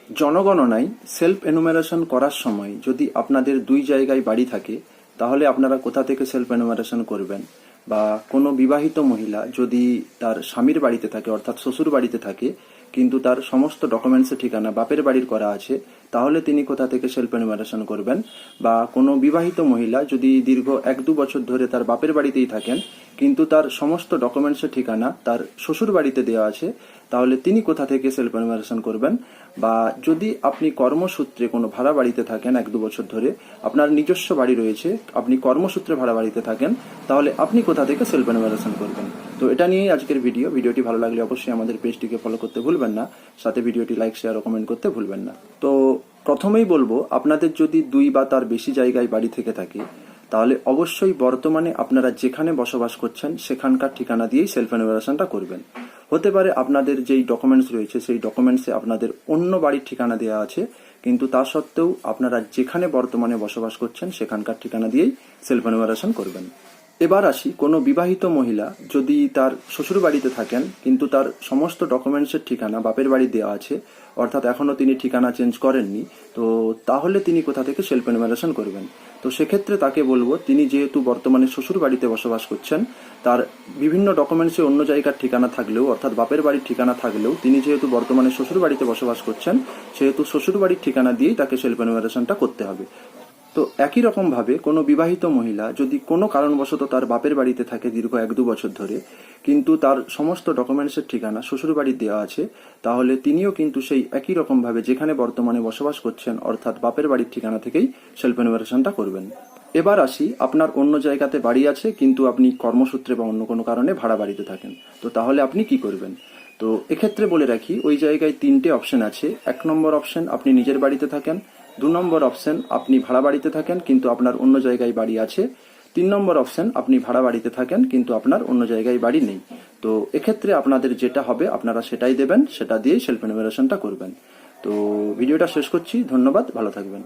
জনগণনায় self enumeration করার সময় যদি আপনাদের দুই জায়গায় বাড়ি থাকে তাহলে আপনারা কোথা থেকে সেলফ এনুমারেশন করবেন? বা কোনো বিবাহিত মহিলা যদি তার স্বামীর বাড়িতে থাকে অর্থাৎ শ্বশুর বাড়িতে থাকে কিন্তু তার সমস্ত ডকুমেন্টসের ঠিকানা বাপের বাড়ির করা আছে, তাহলে তিনি কোথা থেকে সেলফ এনুমারেশন করবেন? বা কোনো বিবাহিত মহিলা যদি দীর্ঘ 1-2 বছর ধরে তার বাপের বাড়িতেই থাকেন কিন্তু তার সমস্ত ডকুমেন্টসের ঠিকানা তার শ্বশুর বাড়িতে দেওয়া আছে, তাহলে তিনি কোথা থেকে সেলফ এনুমারেশন করবেন? বা যদি আপনি কর্মসূত্রে কোনো ভাড়া বাড়িতে থাকেন 1-2 বছর ধরে, আপনার নিজস্ব বাড়ি রয়েছে, আপনি কর্মসূত্রে ভাড়া বাড়িতে থাকেন, তাহলে আপনি কোথা থেকে সেলফ এনুমারেশন করবেন? তো এটা নিয়েই আজকের ভিডিওটি ভালো লাগলে অবশ্যই আমাদের পেজটিকে ফলো করতে ভুলবেন না, সাথে ভিডিওটি লাইক শেয়ার ও কমেন্ট করতে ভুলবেন না। তো প্রথমেই বলবো, আপনাদের যদি 2 বা তার বেশি জায়গায় বাড়ি থেকে থাকে তাহলে অবশ্যই বর্তমানে আপনারা যেখানে বসবাস করছেন সেখানকার ঠিকানা দিয়েই সেলফ এনুমারেশনটা করবেন। হতে পারে আপনাদের যেই ডকুমেন্টস রয়েছে সেই ডকুমেন্টসে আপনাদের অন্য বাড়ির ঠিকানা দেওয়া আছে, কিন্তু তা সত্ত্বেও আপনারা যেখানে বর্তমানে বসবাস করছেন সেখানকার ঠিকানা দিয়েই সেলফ এনুমারেশন করবেন। এবার আসি, কোনো বিবাহিত মহিলা যদি তার শ্বশুর বাড়িতে থাকেন কিন্তু তার সমস্ত ডকুমেন্টসের ঠিকানা বাপের বাড়ি দেওয়া আছে, অর্থাৎ এখনো তিনি ঠিকানা চেঞ্জ করেননি, তো তাহলে তিনি কোথা থেকে সেলফ এনুমারেশন করবেন? তো সেক্ষেত্রে তাকে বলবো, তিনি যেহেতু বর্তমানে শ্বশুর বাড়িতে বসবাস করছেন, তার বিভিন্ন ডকুমেন্টসে অন্য জায়গার ঠিকানা থাকলেও অর্থাৎ বাপের বাড়ির ঠিকানা থাকলেও তিনি যেহেতু বর্তমানে শ্বশুর বাড়িতে বসবাস করছেন, সেহেতু শ্বশুর বাড়ির ঠিকানা দিয়েই তাকে সেলফ এনুমারেশনটা করতে হবে। তো একই রকমভাবে কোনো বিবাহিত মহিলা যদি কোনো কারণবশত তার বাপের বাড়িতে থাকে দীর্ঘ 1-2 বছর ধরে, কিন্তু তার সমস্ত ডকুমেন্টসের ঠিকানা শ্বশুর বাড়ি দেওয়া আছে, তাহলে তিনিও কিন্তু সেই একই রকমভাবে যেখানে বর্তমানে বসবাস করছেন অর্থাৎ বাপের বাড়ির ঠিকানা থেকেই সেলফ এনুমারেশনটা করবেন। এবার আসি, আপনার অন্য জায়গাতে বাড়ি আছে কিন্তু আপনি কর্মসূত্রে বা অন্য কোনো কারণে ভাড়া বাড়িতে থাকেন, তো তাহলে আপনি কি করবেন? তো এক্ষেত্রে বলে রাখি, ওই জায়গায় 3টে অপশন আছে। 1 নম্বর অপশন, আপনি নিজের বাড়িতে থাকেন। 2 নম্বর অপশন, আপনি ভাড়া বাড়িতে থাকেন কিন্তু আপনার অন্য জায়গায় বাড়ি আছে। 3 নম্বর অপশন, আপনি ভাড়া বাড়িতে থাকেন কিন্তু আপনার অন্য জায়গায় বাড়ি নেই। তো এক্ষেত্রে আপনাদের যেটা হবে আপনারা সেটাই দেবেন, সেটা দিয়েই সেলফ এনুমারেশনটা করবেন। তো ভিডিওটা শেষ করছি, ধন্যবাদ, ভালো থাকবেন।